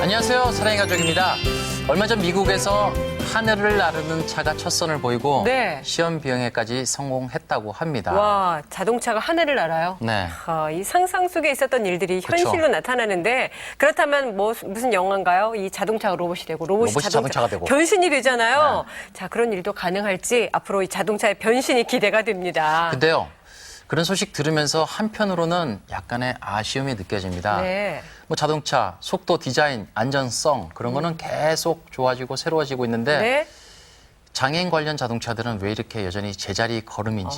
안녕하세요. 사랑의 가족입니다. 얼마 전 미국에서 하늘을 나르는 차가 첫 선을 보이고 네. 시험 비행에까지 성공했다고 합니다. 와, 자동차가 하늘을 날아요? 네. 이 상상 속에 있었던 일들이 그쵸. 현실로 나타나는데 그렇다면 무슨 영화인가요? 이 자동차가 로봇이 되고 로봇이 자동차가 되고. 변신이 되잖아요. 자, 그런 일도 가능할지 앞으로 이 자동차의 변신이 기대가 됩니다. 근데요. 그런 소식 들으면서 한편으로는 약간의 아쉬움이 느껴집니다. 네. 뭐 자동차, 속도, 디자인, 안전성 그런 거는 계속 좋아지고 새로워지고 있는데 네. 장애인 관련 자동차들은 왜 이렇게 여전히 제자리 걸음인지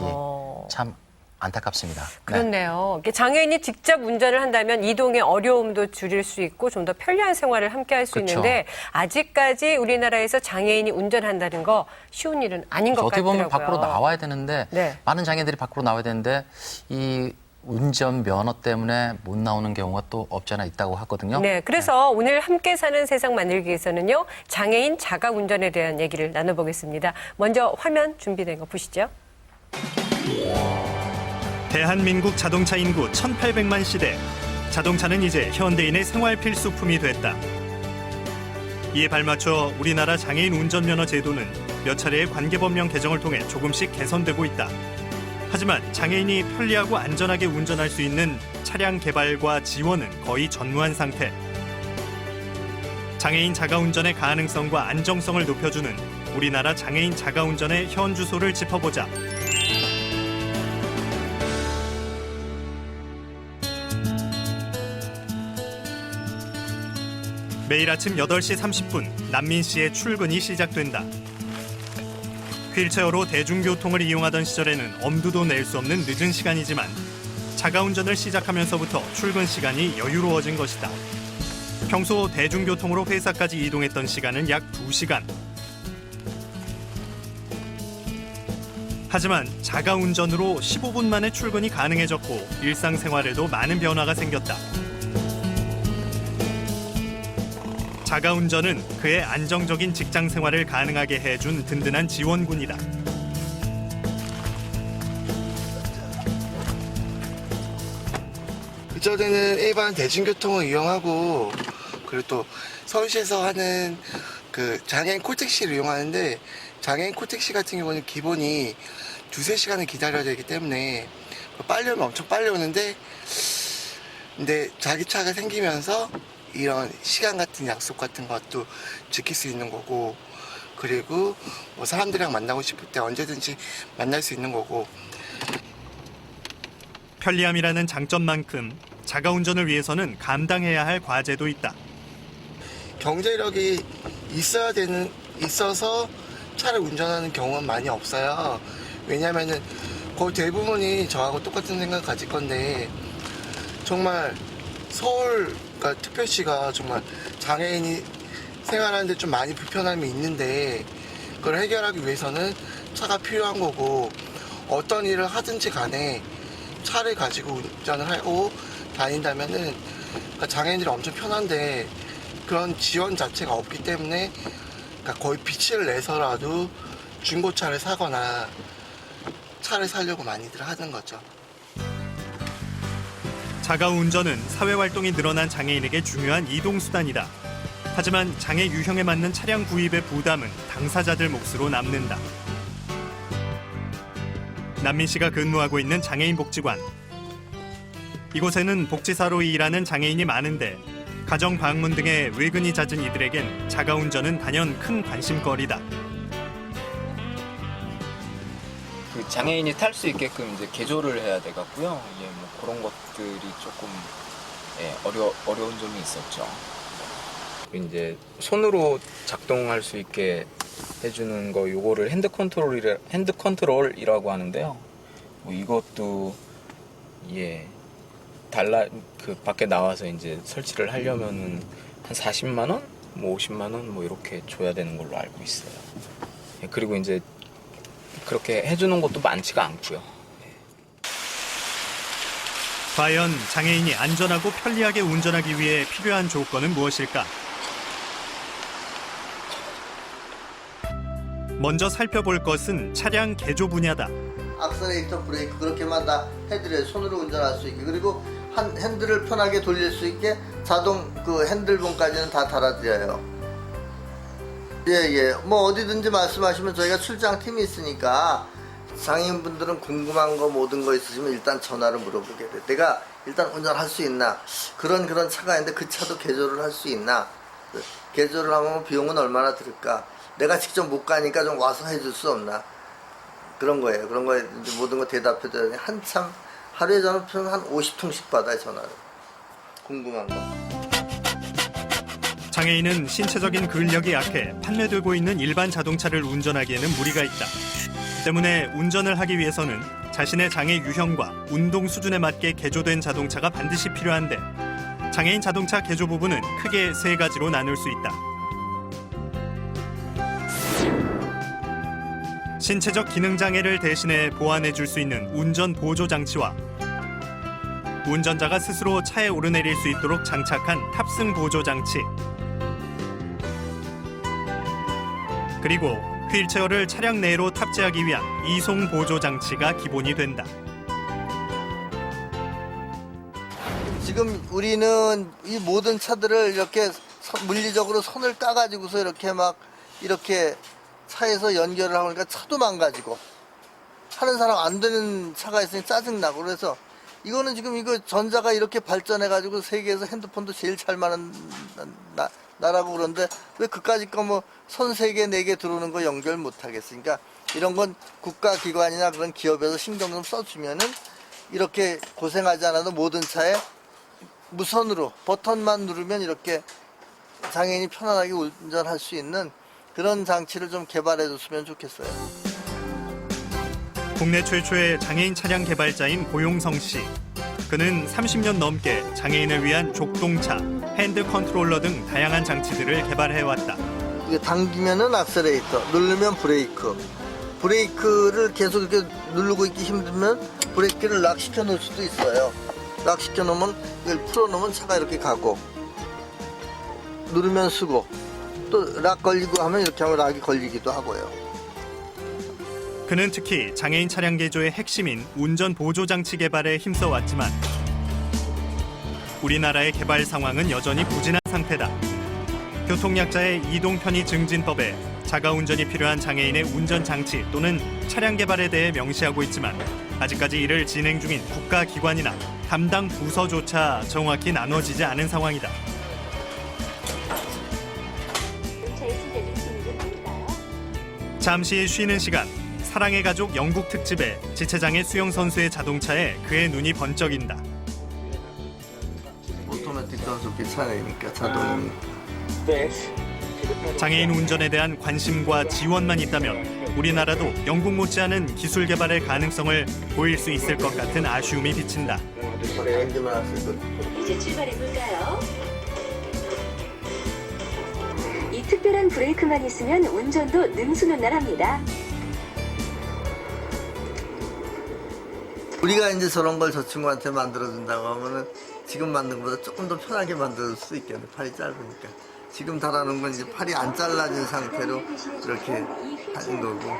참 안타깝습니다. 네. 그렇네요. 이렇게 장애인이 직접 운전을 한다면 이동의 어려움도 줄일 수 있고 좀 더 편리한 생활을 함께 할 수 그렇죠. 있는데 아직까지 우리나라에서 장애인이 운전한다는 거 쉬운 일은 아닌 것 어떻게 같더라고요. 보면 밖으로 나와야 되는데 네. 많은 장애인들이 밖으로 나와야 되는데 이 운전 면허 때문에 못 나오는 경우가 또 없지 않아 있다고 하거든요. 네, 그래서 오늘 함께 사는 세상 만들기 위해서는요. 장애인 자가 운전에 대한 얘기를 나눠보겠습니다. 먼저 화면 준비된 거 보시죠. 대한민국 자동차 인구 1,800만 시대. 자동차는 이제 현대인의 생활 필수품이 됐다. 이에 발맞춰 우리나라 장애인 운전면허 제도는 몇 차례의 관계법령 개정을 통해 조금씩 개선되고 있다. 하지만 장애인이 편리하고 안전하게 운전할 수 있는 차량 개발과 지원은 거의 전무한 상태. 장애인 자가운전의 가능성과 안정성을 높여주는 우리나라 장애인 자가운전의 현 주소를 짚어보자. 매일 아침 8시 30분 남민 씨의 출근이 시작된다. 휠체어로 대중교통을 이용하던 시절에는 엄두도 낼 수 없는 늦은 시간이지만 자가운전을 시작하면서부터 출근 시간이 여유로워진 것이다. 평소 대중교통으로 회사까지 이동했던 시간은 약 2시간. 하지만 자가운전으로 15분 만에 출근이 가능해졌고 일상생활에도 많은 변화가 생겼다. 자가운전은 그의 안정적인 직장 생활을 가능하게 해준 든든한 지원군이다. 그전에는 일반 대중교통을 이용하고 그리고 또 서울시에서 하는 그 장애인 콜택시를 이용하는데 장애인 콜택시 같은 경우는 기본이 2~3시간을 기다려야 되기 때문에 빨리 오면 엄청 빨리 오는데 근데 자기 차가 생기면서 이런 시간 같은 약속 같은 것도 지킬 수 있는 거고 그리고 뭐 사람들이랑 만나고 싶을 때 언제든지 만날 수 있는 거고 편리함이라는 장점만큼 자가운전을 위해서는 감당해야 할 과제도 있다. 경제력이 있어서 차를 운전하는 경우는 많이 없어요. 왜냐면은 거의 대부분이 저하고 똑같은 생각 가질 건데 정말 서울 그러니까 특별시가 정말 장애인이 생활하는데 좀 많이 불편함이 있는데 그걸 해결하기 위해서는 차가 필요한 거고 어떤 일을 하든지 간에 차를 가지고 운전을 하고 다닌다면은 그러니까 장애인들이 엄청 편한데 그런 지원 자체가 없기 때문에 그러니까 거의 빚을 내서라도 중고차를 사거나 차를 사려고 많이들 하는 거죠. 자가운전은 사회활동이 늘어난 장애인에게 중요한 이동수단이다. 하지만 장애 유형에 맞는 차량 구입의 부담은 당사자들 몫으로 남는다. 남민 씨가 근무하고 있는 장애인 복지관. 이곳에는 복지사로 일하는 장애인이 많은데 가정 방문 등의 외근이 잦은 이들에겐 자가운전은 단연 큰 관심거리다. 그 장애인이 탈 수 있게끔 이제 개조를 해야 되겠고요. 예, 뭐 그런 것들이 조금 어려운 점이 있었죠. 이제 손으로 작동할 수 있게 해주는 거 요거를 핸드 컨트롤이라고 하는데요. 뭐 이것도 그 밖에 나와서 이제 설치를 하려면은 한 40만 원, 뭐 50만 원 뭐 이렇게 줘야 되는 걸로 알고 있어요. 예, 그리고 이제 그렇게 해주는 것도 많지가 않고요. 과연 장애인이 안전하고 편리하게 운전하기 위해 필요한 조건은 무엇일까? 먼저 살펴볼 것은 차량 개조 분야다. 악셀레이터, 브레이크 그렇게만 다 해드려요. 손으로 운전할 수 있게. 그리고 핸들을 편하게 돌릴 수 있게 자동 그 핸들봉까지는 다 달아드려요. 예. 뭐 어디든지 말씀하시면 저희가 출장팀이 있으니까 장애인분들은 궁금한 거 모든 거 있으시면 일단 전화로 물어보게 돼. 내가 일단 운전할 수 있나? 그런 차가 있는데 그 차도 개조를 할 수 있나? 개조를 하면 비용은 얼마나 들을까? 내가 직접 못 가니까 좀 와서 해줄 수 없나? 그런 거예요. 그런 거에 모든 거 대답해줘야 돼. 한참 하루에 저는 한 50통씩 받아요, 전화를. 궁금한 거. 장애인은 신체적인 근력이 약해 판매되고 있는 일반 자동차를 운전하기에는 무리가 있다. 때문에 운전을 하기 위해서는 자신의 장애 유형과 운동 수준에 맞게 개조된 자동차가 반드시 필요한데 장애인 자동차 개조 부분은 크게 세 가지로 나눌 수 있다. 신체적 기능 장애를 대신해 보완해 줄 수 있는 운전 보조 장치와 운전자가 스스로 차에 오르내릴 수 있도록 장착한 탑승 보조 장치, 그리고 휠체어를 차량 내로 탑재하기 위한 이송 보조 장치가 기본이 된다. 지금 우리는 이 모든 차들을 이렇게 물리적으로 손을 따가지고서 이렇게 차에서 연결을 하니까 차도 망가지고 하는 사람 안 되는 차가 있으니 짜증나고 그래서 이거는 지금 이거 전자가 이렇게 발전해가지고 세계에서 핸드폰도 제일 잘 만든 나라고 그런데 왜 그까짓 거 뭐 손 3개, 4개 들어오는 거 연결 못 하겠으니까 이런 건 국가기관이나 그런 기업에서 신경 좀 써주면은 이렇게 고생하지 않아도 모든 차에 무선으로 버튼만 누르면 이렇게 장애인이 편안하게 운전할 수 있는 그런 장치를 좀 개발해 줬으면 좋겠어요. 국내 최초의 장애인 차량 개발자인 고용성 씨. 그는 30년 넘게 장애인을 위한 족동차, 핸드 컨트롤러 등 다양한 장치들을 개발해왔다. 이게 당기면은 악셀레이터, 누르면 브레이크. 브레이크를 계속 이렇게 누르고 있기 힘들면 브레이크를 락 시켜 놓을 수도 있어요. 락 시켜 놓으면 이걸 풀어 놓으면 차가 이렇게 가고 누르면 쓰고 또 락 걸리고 하면 이렇게 하면 락이 걸리기도 하고요. 그는 특히 장애인 차량 개조의 핵심인 운전 보조 장치 개발에 힘써왔지만 우리나라의 개발 상황은 여전히 부진한 상태다. 교통약자의 이동 편의 증진법에 자가 운전이 필요한 장애인의 운전 장치 또는 차량 개발에 대해 명시하고 있지만 아직까지 이를 진행 중인 국가기관이나 담당 부서조차 정확히 나눠지지 않은 상황이다. 잠시 쉬는 시간, 사랑의 가족 영국 특집에 지체장애 수영 선수의 자동차에 그의 눈이 번쩍인다. 오토매틱 변속기 차량이니까 자동이니까. 장애인 운전에 대한 관심과 지원만 있다면 우리나라도 영국 못지않은 기술 개발의 가능성을 보일 수 있을 것 같은 아쉬움이 비친다. 이제 출발해볼까요? 이 특별한 브레이크만 있으면 운전도 능수능란합니다. 우리가 이제 저런 걸 저 친구한테 만들어준다고 하면은 지금 만든 것보다 조금 더 편하게 만들 수 있겠네. 팔이 짧으니까. 지금 달아놓은 건 이제 팔이 안 잘라진 상태로 이렇게 하는 거고.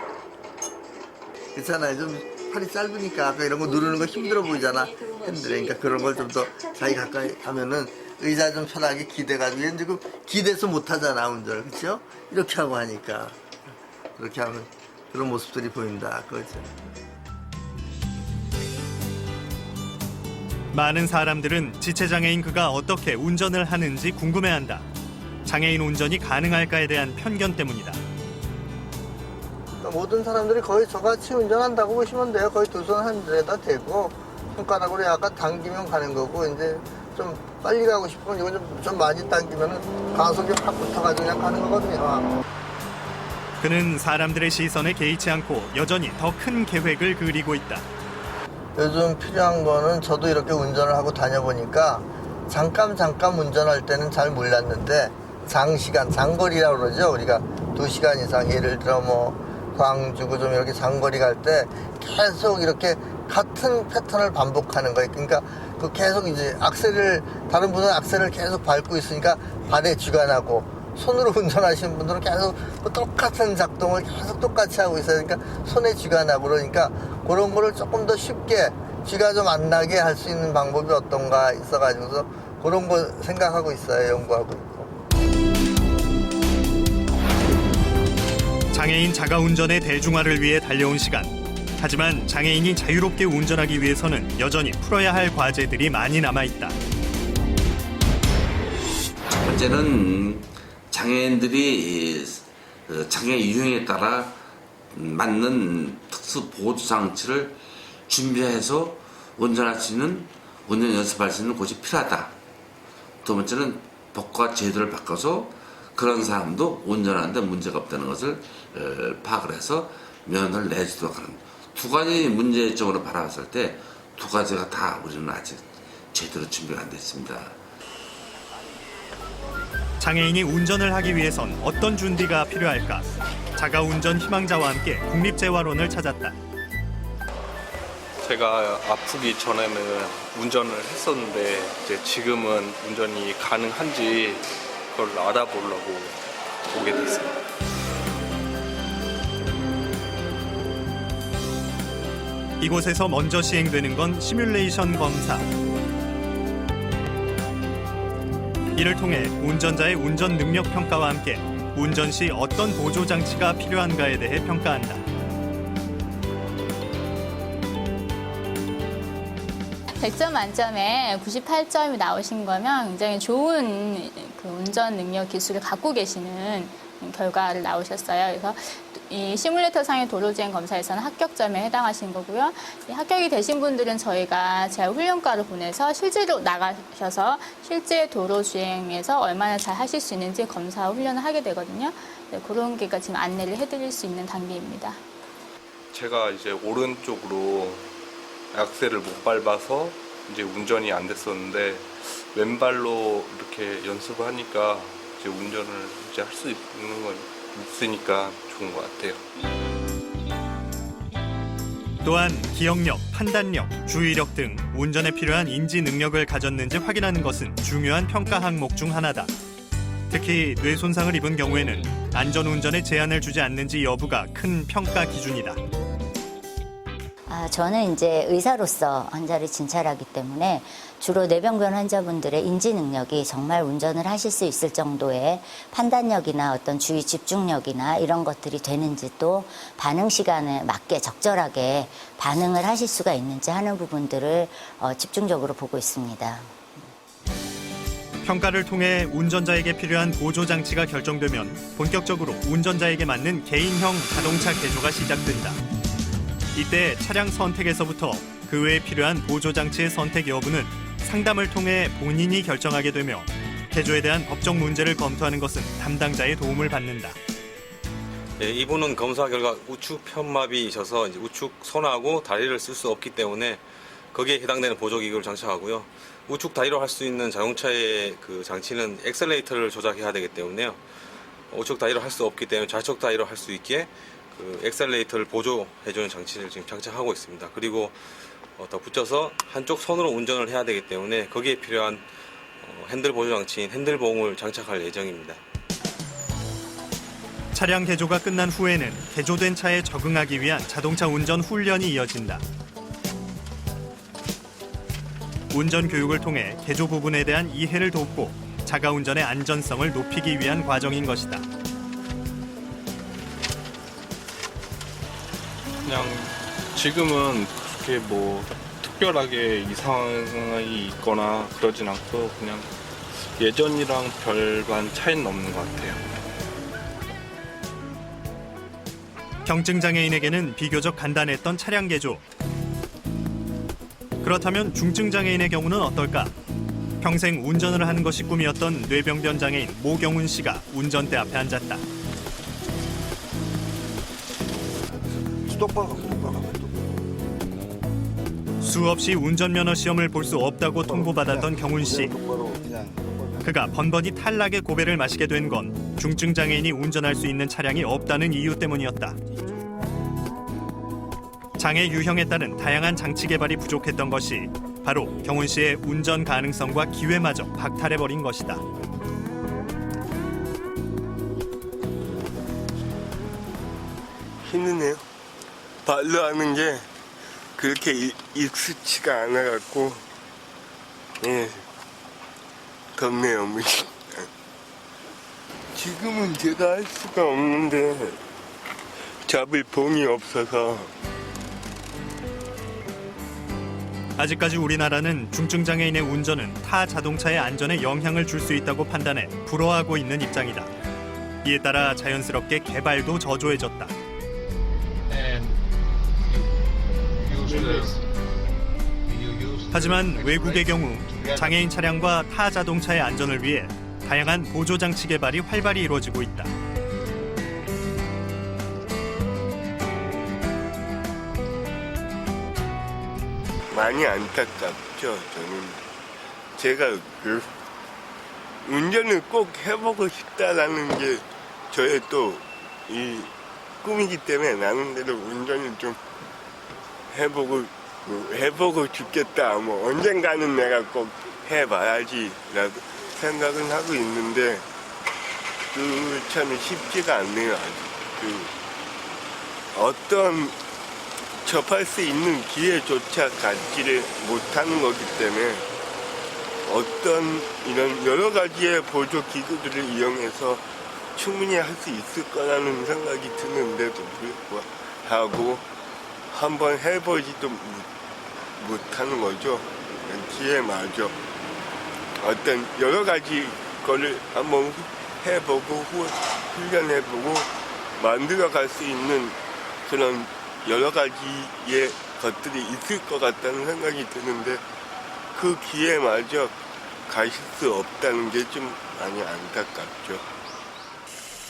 그렇잖아요. 좀 팔이 짧으니까 아까 이런 거 누르는 거 힘들어 보이잖아. 핸들에. 그러니까 그런 걸 좀 더 자기 가까이 하면은 의자 좀 편하게 기대가지고. 얘는 지금 기대서 못 하잖아, 운전을. 그렇죠? 이렇게 하고 하니까. 그렇게 하면 그런 모습들이 보인다. 그거죠. 많은 사람들은 지체장애인 그가 어떻게 운전을 하는지 궁금해한다. 장애인 운전이 가능할까에 대한 편견 때문이다. 그러니까 모든 사람들이 거의 저같이 운전한다고 보시면 돼요. 거의 두 손 한 데다 대고 손가락으로 약간 당기면 가는 거고 이제 좀 빨리 가고 싶으면 이건 좀 많이 당기면 가속이 확 붙어가지고 그냥 가는 거거든요. 그는 사람들의 시선에 개의치 않고 여전히 더 큰 계획을 그리고 있다. 요즘 필요한 거는 저도 이렇게 운전을 하고 다녀보니까 잠깐 운전할 때는 잘 몰랐는데 장시간, 장거리라고 그러죠. 우리가 2시간 이상 예를 들어 뭐 광주고 좀 이렇게 장거리 갈 때 계속 이렇게 같은 패턴을 반복하는 거예요. 그러니까 그 계속 이제 다른 분은 악셀을 계속 밟고 있으니까 발에 쥐가 나고 손으로 운전하시는 분들은 계속 그 똑같은 작동을 계속 똑같이 하고 있어요. 그러니까 손에 쥐가 나고 그러니까 그런 거를 조금 더 쉽게 쥐가 좀 안 나게 할 수 있는 방법이 어떤가 있어가지고서 그런 거 생각하고 있어요. 연구하고 있고. 장애인 자가운전의 대중화를 위해 달려온 시간. 하지만 장애인이 자유롭게 운전하기 위해서는 여전히 풀어야 할 과제들이 많이 남아있다. 첫 번째는 장애인들이 장애 유형에 따라 맞는 특수 보조 장치를 준비해서 운전할 수 있는, 운전 연습할 수 있는 곳이 필요하다. 두 번째는 법과 제도를 바꿔서 그런 사람도 운전하는데 문제가 없다는 것을 파악을 해서 면허를 내주도록 하는 두 가지 문제점으로 바라봤을 때 두 가지가 다 우리는 아직 제대로 준비가 안 됐습니다. 장애인이 운전을 하기 위해선 어떤 준비가 필요할까? 자가운전 희망자와 함께 국립재활원을 찾았다. 제가 아프기 전에는 운전을 했었는데 이제 지금은 운전이 가능한지 그걸 알아보려고 오게 됐습니다. 이곳에서 먼저 시행되는 건 시뮬레이션 검사. 이를 통해 운전자의 운전 능력 평가와 함께 운전 시 어떤 보조 장치가 필요한가에 대해 평가한다. 100점 만점에 98점이 나오신 거면 굉장히 좋은 그 운전 능력 기술을 갖고 계시는 결과를 나오셨어요. 그래서 이 시뮬레이터상의 도로주행 검사에서는 합격점에 해당하신 거고요. 이 합격이 되신 분들은 저희가 재활훈련과를 보내서 실제로 나가셔서 실제 도로주행에서 얼마나 잘 하실 수 있는지 검사 훈련을 하게 되거든요. 네, 그런 게가 지금 안내를 해드릴 수 있는 단계입니다. 제가 이제 오른쪽으로 악셀을 못 밟아서 이제 운전이 안 됐었는데 왼발로 이렇게 연습을 하니까 이제 운전을 이제 할 수 있는 건 있으니까 좋은 것 같아요. 또한 기억력, 판단력, 주의력 등 운전에 필요한 인지 능력을 가졌는지 확인하는 것은 중요한 평가 항목 중 하나다. 특히 뇌 손상을 입은 경우에는 안전운전에 제한을 주지 않는지 여부가 큰 평가 기준이다. 저는 이제 의사로서 환자를 진찰하기 때문에 주로 뇌병변 환자분들의 인지 능력이 정말 운전을 하실 수 있을 정도의 판단력이나 어떤 주의 집중력이나 이런 것들이 되는지, 또 반응 시간에 맞게 적절하게 반응을 하실 수가 있는지 하는 부분들을 집중적으로 보고 있습니다. 평가를 통해 운전자에게 필요한 보조 장치가 결정되면 본격적으로 운전자에게 맞는 개인형 자동차 개조가 시작된다. 이때 차량 선택에서부터 그 외에 필요한 보조 장치의 선택 여부는 상담을 통해 본인이 결정하게 되며 개조에 대한 법적 문제를 검토하는 것은 담당자의 도움을 받는다. 예, 이분은 검사 결과 우측 편마비이셔서 이제 우측 손하고 다리를 쓸 수 없기 때문에 거기에 해당되는 보조기구를 장착하고요. 우측 다리로 할 수 있는 자동차의 그 장치는 엑셀레이터를 조작해야 되기 때문에요. 우측 다리로 할 수 없기 때문에 좌측 다리로 할 수 있게 그 엑셀레이터를 보조해주는 장치를 지금 장착하고 있습니다. 그리고 더 붙여서 한쪽 손으로 운전을 해야 되기 때문에 거기에 필요한 핸들 보조 장치인 핸들봉을 장착할 예정입니다. 차량 개조가 끝난 후에는 개조된 차에 적응하기 위한 자동차 운전 훈련이 이어진다. 운전 교육을 통해 개조 부분에 대한 이해를 돕고 자가운전의 안전성을 높이기 위한 과정인 것이다. 그냥 지금은 그렇게 뭐 특별하게 이상이 있거나 그러진 않고 그냥 예전이랑 별반 차이는 없는 것 같아요. 경증 장애인에게는 비교적 간단했던 차량 개조. 그렇다면 중증 장애인의 경우는 어떨까? 평생 운전을 하는 것이 꿈이었던 뇌병변 장애인 모경훈 씨가 운전대 앞에 앉았다. 수없이 운전면허 시험을 볼 수 없다고 통보받았던 경훈 씨. 그가 번번이 탈락의 고배를 마시게 된 건 중증 장애인이 운전할 수 있는 차량이 없다는 이유 때문이었다. 장애 유형에 따른 다양한 장치 개발이 부족했던 것이 바로 경훈 씨의 운전 가능성과 기회마저 박탈해버린 것이다. 힘드네요. 발로 하는 게 그렇게 익숙치가 않아갖고 예, 덥네요. 무지. 지금은 제가 할 수가 없는데 잡을 봉이 없어서. 아직까지 우리나라는 중증장애인의 운전은 타 자동차의 안전에 영향을 줄 수 있다고 판단해 불허하고 있는 입장이다. 이에 따라 자연스럽게 개발도 저조해졌다. 하지만 외국의 경우 장애인 차량과 타 자동차의 안전을 위해 다양한 보조장치 개발이 활발히 이루어지고 있다. 많이 안타깝죠. 저는 제가 그 운전을 꼭 해보고 싶다라는 게 저의 또 이 꿈이기 때문에 나름대로 운전을 좀 해보고 싶겠다. 뭐 언젠가는 내가 꼭 해봐야지라고 생각은 하고 있는데 그 참 쉽지가 않네요. 아직 그 어떤 접할 수 있는 기회조차 갖지를 못하는 거기 때문에 어떤 이런 여러 가지의 보조 기구들을 이용해서 충분히 할 수 있을 거라는 생각이 드는데도 불구하고 한번 해보지도 못하는 거죠. 기회마저 어떤 여러 가지 거를 한번 해보고 훈련해보고 만들어갈 수 있는 그런 여러 가지의 것들이 있을 것 같다는 생각이 드는데 그 기회마저 가실 수 없다는 게 좀 많이 안타깝죠.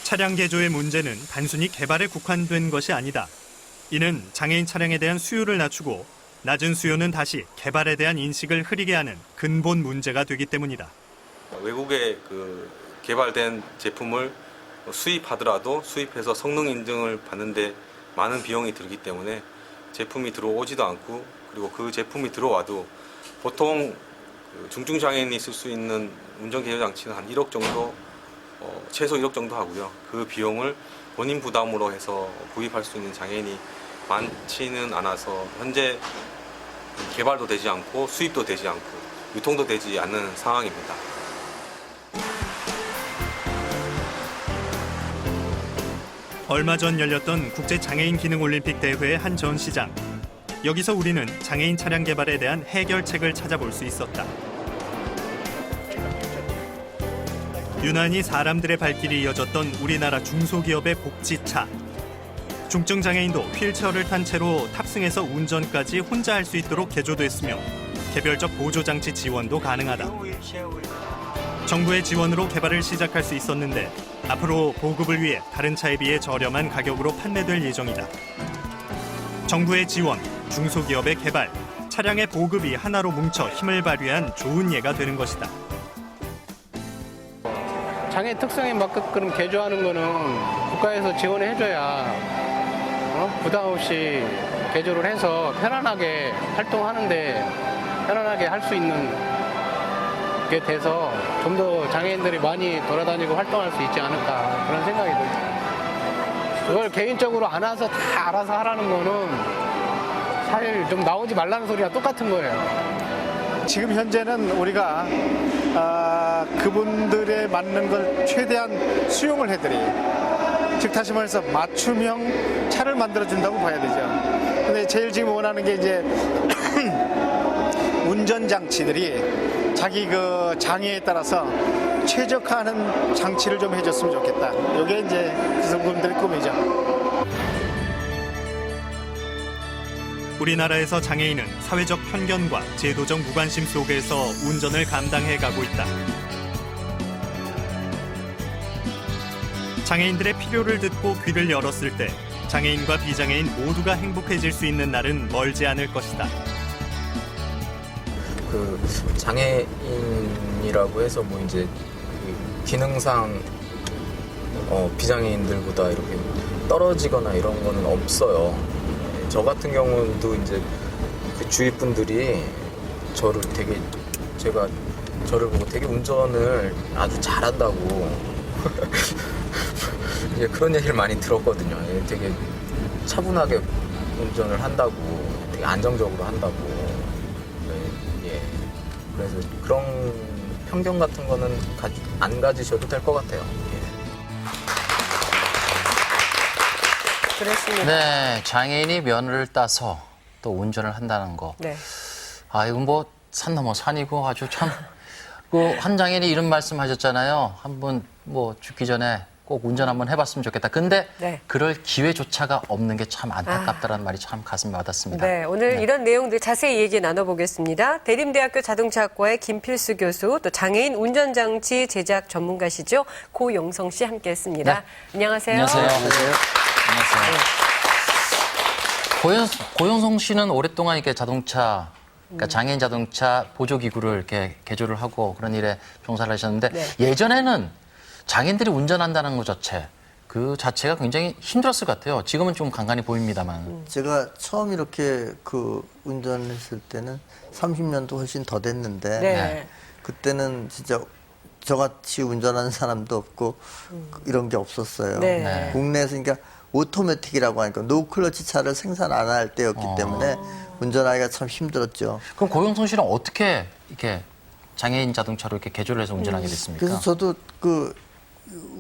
차량 개조의 문제는 단순히 개발에 국한된 것이 아니다. 이는 장애인 차량에 대한 수요를 낮추고 낮은 수요는 다시 개발에 대한 인식을 흐리게 하는 근본 문제가 되기 때문이다. 외국에 그 개발된 제품을 수입하더라도 수입해서 성능 인증을 받는데 많은 비용이 들기 때문에 제품이 들어오지도 않고 그리고 그 제품이 들어와도 보통 중증 장애인이 쓸 수 있는 운전 개조 장치는 한 1억 정도 최소 1억 정도 하고요. 그 비용을 본인 부담으로 해서 구입할 수 있는 장애인이 많지는 않아서 현재 개발도 되지 않고 수입도 되지 않고 유통도 되지 않는 상황입니다. 얼마 전 열렸던 국제장애인 기능올림픽 대회의 한 전시장. 여기서 우리는 장애인 차량 개발에 대한 해결책을 찾아볼 수 있었다. 유난히 사람들의 발길이 이어졌던 우리나라 중소기업의 복지차. 중증 장애인도 휠체어를 탄 채로 탑승해서 운전까지 혼자 할 수 있도록 개조됐으며 개별적 보조장치 지원도 가능하다. 정부의 지원으로 개발을 시작할 수 있었는데 앞으로 보급을 위해 다른 차에 비해 저렴한 가격으로 판매될 예정이다. 정부의 지원, 중소기업의 개발, 차량의 보급이 하나로 뭉쳐 힘을 발휘한 좋은 예가 되는 것이다. 장애 특성에 맞게끔 개조하는 거는 국가에서 지원을 해줘야 부담 없이 개조를 해서 편안하게 활동하는데 편안하게 할 수 있는 게 돼서 좀 더 장애인들이 많이 돌아다니고 활동할 수 있지 않을까 그런 생각이 듭니다. 그걸 개인적으로 안 와서 다 알아서 하라는 거는 사실 좀 나오지 말라는 소리랑 똑같은 거예요. 지금 현재는 우리가 그분들에 맞는 걸 최대한 수용을 해드리, 즉 다시 말해서 맞춤형 차를 만들어준다고 봐야 되죠. 근데 제일 지금 원하는 게 이제 운전장치들이 자기 그 장애에 따라서 최적화하는 장치를 좀 해줬으면 좋겠다. 이게 이제 그분들의 꿈이죠. 우리나라에서 장애인은 사회적 편견과 제도적 무관심 속에서 운전을 감당해가고 있다. 장애인들의 필요를 듣고 귀를 열었을 때 장애인과 비장애인 모두가 행복해질 수 있는 날은 멀지 않을 것이다. 그 장애인이라고 해서 뭐 이제 그 기능상 비장애인들보다 이렇게 떨어지거나 이런 거는 없어요. 저 같은 경우도 이제 그 주위 분들이 저를 보고 되게 운전을 아주 잘한다고 이제 그런 얘기를 많이 들었거든요. 되게 차분하게 운전을 한다고 되게 안정적으로 한다고. 네, 예. 그래서 그런 편견 같은 거는 안 가지셔도 될 것 같아요. 예. 그렇습니다. 네, 장애인이 면허를 따서 또 운전을 한다는 거. 네. 아, 이건 뭐 산 넘어 산이고 아주 참. 그 한 장애인이 이런 말씀하셨잖아요. 한번 뭐 죽기 전에 꼭 운전 한번 해봤으면 좋겠다. 근데 네. 그럴 기회조차가 없는 게 참 안타깝다는 말이 참 가슴 와닿습니다. 네, 오늘 이런 내용들 자세히 얘기 나눠보겠습니다. 대림대학교 자동차학과의 김필수 교수, 또 장애인 운전장치 제작 전문가시죠. 고용성 씨 함께했습니다. 네. 안녕하세요. 안녕하세요. 고용성 씨는 오랫동안 이렇게 자동차, 그러니까 장애인 자동차 보조기구를 이렇게 개조를 하고 그런 일에 종사를 하셨는데 네. 예전에는 장애인들이 운전한다는 것 자체, 그 자체가 굉장히 힘들었을 것 같아요. 지금은 좀 간간히 보입니다만. 제가 처음 이렇게 그 운전했을 때는 30년도 훨씬 더 됐는데 네. 그때는 진짜 저같이 운전하는 사람도 없고 이런 게 없었어요. 네. 네. 국내에서 그러니까 오토매틱이라고 하니까 노클러치 차를 생산 안 할 때였기 때문에 운전하기가 참 힘들었죠. 그럼 고용성 씨는 어떻게 이렇게 장애인 자동차로 이렇게 개조를 해서 운전하게 됐습니까? 그래서 저도 그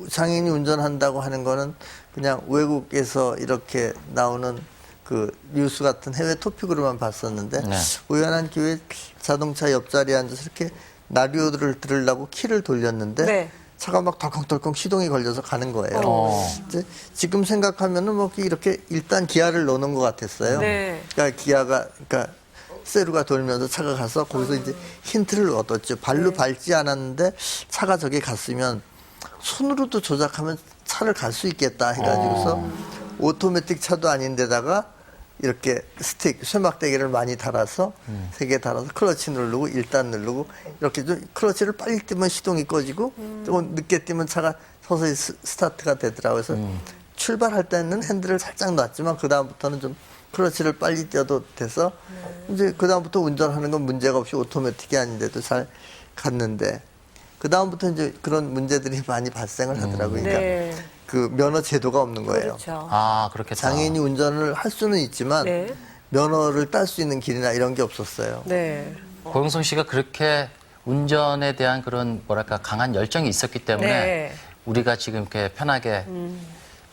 장애인이 운전한다고 하는 거는 그냥 외국에서 이렇게 나오는 그 뉴스 같은 해외 토픽으로만 봤었는데 네. 우연한 기회에 자동차 옆자리에 앉아서 이렇게 라디오를 들으려고 키를 돌렸는데 네. 차가 막 덜컹덜컹 시동이 걸려서 가는 거예요. 이제 지금 생각하면은 뭐 이렇게 일단 기아를 넣는 것 같았어요. 네. 그러니까 그러니까 세루가 돌면서 차가 가서 거기서 이제 힌트를 얻었죠. 발로 밟지 않았는데 차가 저기 갔으면 손으로도 조작하면 차를 갈 수 있겠다 해가지고서 오토매틱 차도 아닌데다가 이렇게 스틱, 쇠막대기를 많이 달아서 3개 달아서 클러치 누르고 1단 누르고 이렇게 좀 클러치를 빨리 뛰면 시동이 꺼지고 조금 늦게 뛰면 차가 서서히 스타트가 되더라고요. 그래서 출발할 때는 핸들을 살짝 놨지만 그다음부터는 좀 클러치를 빨리 뛰어도 돼서 이제 그다음부터 운전하는 건 문제가 없이 오토매틱이 아닌데도 잘 갔는데 그다음부터 이제 그런 문제들이 많이 발생을 하더라고요. 그러니까 네. 그 면허 제도가 없는 거예요. 그렇죠. 아, 그렇겠다. 장애인이 운전을 할 수는 있지만 네. 면허를 딸 수 있는 길이나 이런 게 없었어요. 네. 고용성 씨가 그렇게 운전에 대한 그런 뭐랄까 강한 열정이 있었기 때문에 네. 우리가 지금 이렇게 편하게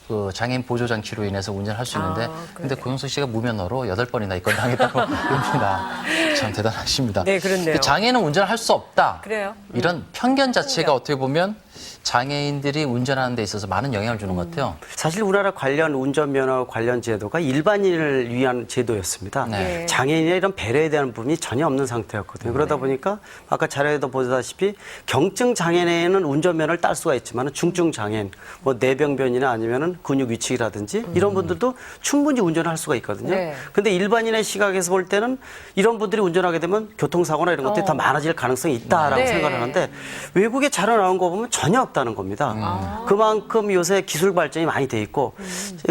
그 장애인 보조 장치로 인해서 운전할 수 있는데 근데 고용성 씨가 무면허로 8번이나 입건 당했다고 합니다. 참 대단하십니다. 네, 그렇네요. 장애인은 운전할 수 없다. 그래요. 이런 편견 자체가 어떻게 보면 장애인들이 운전하는 데 있어서 많은 영향을 주는 것 같아요. 사실 우리나라 관련 운전면허 관련 제도가 일반인을 위한 제도였습니다. 네. 장애인의 이런 배려에 대한 부분이 전혀 없는 상태였거든요. 그러다 보니까 아까 자료에도 보다시피 경증 장애인은 운전면허를 딸 수가 있지만 중증 장애인, 뭐 뇌병변이나 아니면은 근육 위축이라든지 이런 분들도 충분히 운전을 할 수가 있거든요. 네. 근데 일반인의 시각에서 볼 때는 이런 분들이 운전하게 되면 교통사고나 이런 것들이 더 많아질 가능성이 있다라고 네. 생각을 하는데 외국의 자료 나온 거 보면 전혀 없다는 겁니다. 그만큼 요새 기술 발전이 많이 돼 있고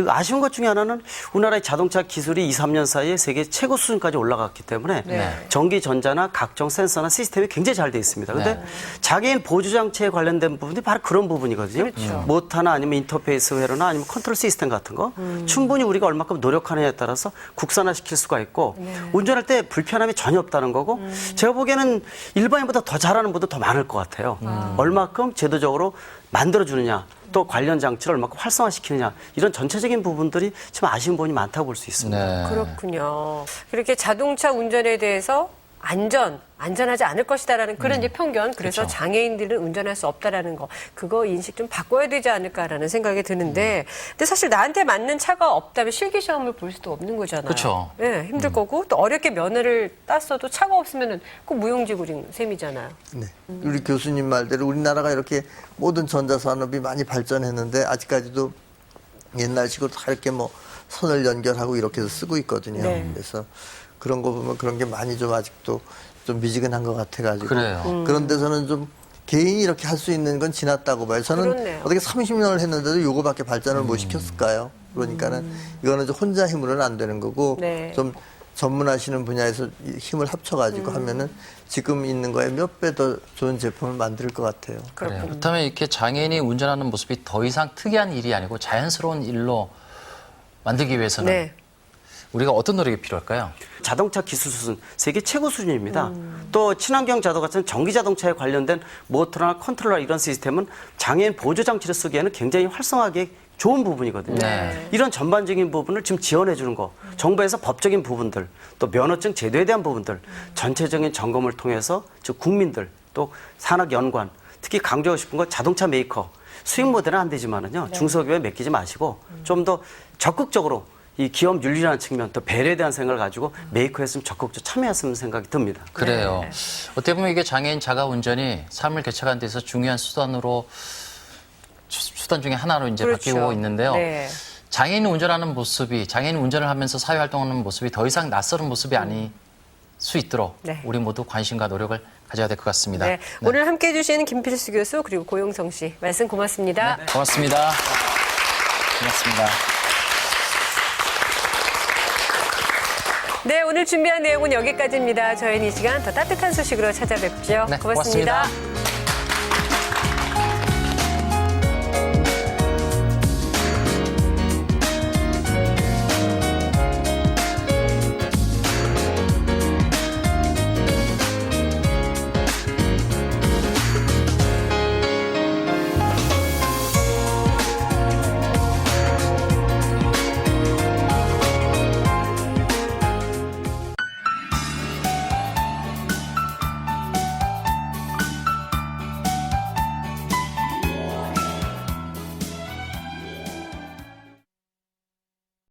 아쉬운 것 중에 하나는 우리나라의 자동차 기술이 2, 3년 사이에 세계 최고 수준까지 올라갔기 때문에 네. 전기 전자나 각종 센서나 시스템이 굉장히 잘 돼 있습니다. 근데 네. 장애인 보조 장치에 관련된 부분이 바로 그런 부분이거든요. 그렇죠. 모터나 아니면 인터페이스 회로나 아니면 컨트롤 시스템 같은 거 충분히 우리가 얼마큼 노력하느냐에 따라서 국산화시킬 수가 있고 운전할 때 불편함이 전혀 없다는 거고 제가 보기에는 일반인보다 더 잘하는 분도 더 많을 것 같아요. 얼마큼 제도적으로 만들어주느냐 또 관련 장치를 얼마큼 활성화시키느냐 이런 전체적인 부분들이 좀 아쉬운 부분이 많다고 볼 수 있습니다. 네. 그렇군요. 그렇게 자동차 운전에 대해서 안전하지 않을 것이다라는 그런 이제 편견, 그래서 그렇죠. 장애인들은 운전할 수 없다라는 거, 그거 인식 좀 바꿔야 되지 않을까라는 생각이 드는데, 근데 사실 나한테 맞는 차가 없다면 실기 시험을 볼 수도 없는 거잖아요. 그렇죠. 네, 힘들 거고 또 어렵게 면허를 땄어도 차가 없으면은 꼭 무용지물인 셈이잖아요. 네. 우리 교수님 말대로 우리나라가 이렇게 모든 전자산업이 많이 발전했는데 아직까지도 옛날식으로 다 이렇게 뭐 선을 연결하고 이렇게 해서 쓰고 있거든요. 네. 그래서 그런 거 보면 그런 게 많이 좀 아직도 좀 미지근한 것 같아가지고. 그래요. 그런 데서는 좀 개인이 이렇게 할 수 있는 건 지났다고 봐요. 저는 그렇네요. 어떻게 30년을 했는데도 요거밖에 발전을 못 시켰을까요? 그러니까는 이거는 좀 혼자 힘으로는 안 되는 거고 네. 좀 전문하시는 분야에서 힘을 합쳐가지고 하면은 지금 있는 거에 몇 배 더 좋은 제품을 만들 것 같아요. 그래요. 그렇다면 이렇게 장애인이 운전하는 모습이 더 이상 특이한 일이 아니고 자연스러운 일로 만들기 위해서는 네. 우리가 어떤 노력이 필요할까요? 자동차 기술 수준 세계 최고 수준입니다. 또 친환경 자동차 같은 전기 자동차에 관련된 모터나 컨트롤러 이런 시스템은 장애인 보조 장치를 쓰기에는 굉장히 활성화하기 좋은 부분이거든요. 네. 이런 전반적인 부분을 지금 지원해 주는 거, 정부에서 법적인 부분들, 또 면허증 제도에 대한 부분들, 전체적인 점검을 통해서 즉 국민들, 또 산학연관, 특히 강조하고 싶은 건 자동차 메이커, 수익 모델은 안 되지만은요, 중소기업에 맡기지 마시고 좀 더 적극적으로 이 기업 윤리라는 측면, 또 배려에 대한 생각을 가지고 메이커였으면 적극적으로 참여했으면 생각이 듭니다. 그래요. 어떻게 보면 이게 장애인 자가 운전이 삶을 개척하는 데서 중요한 수단 중에 하나로 이제 그렇죠. 바뀌고 있는데요. 네. 장애인이 운전하는 모습이, 장애인 운전을 하면서 사회 활동하는 모습이 더 이상 낯설은 모습이 아닐 수 있도록 네. 우리 모두 관심과 노력을 가져야 될 것 같습니다. 네. 오늘 함께해 주시는 김필수 교수 그리고 고용성 씨 말씀 고맙습니다. 고맙습니다. 고맙습니다. 네, 오늘 준비한 내용은 여기까지입니다. 저희는 이 시간 더 따뜻한 소식으로 찾아뵙죠. 네, 고맙습니다. 고맙습니다.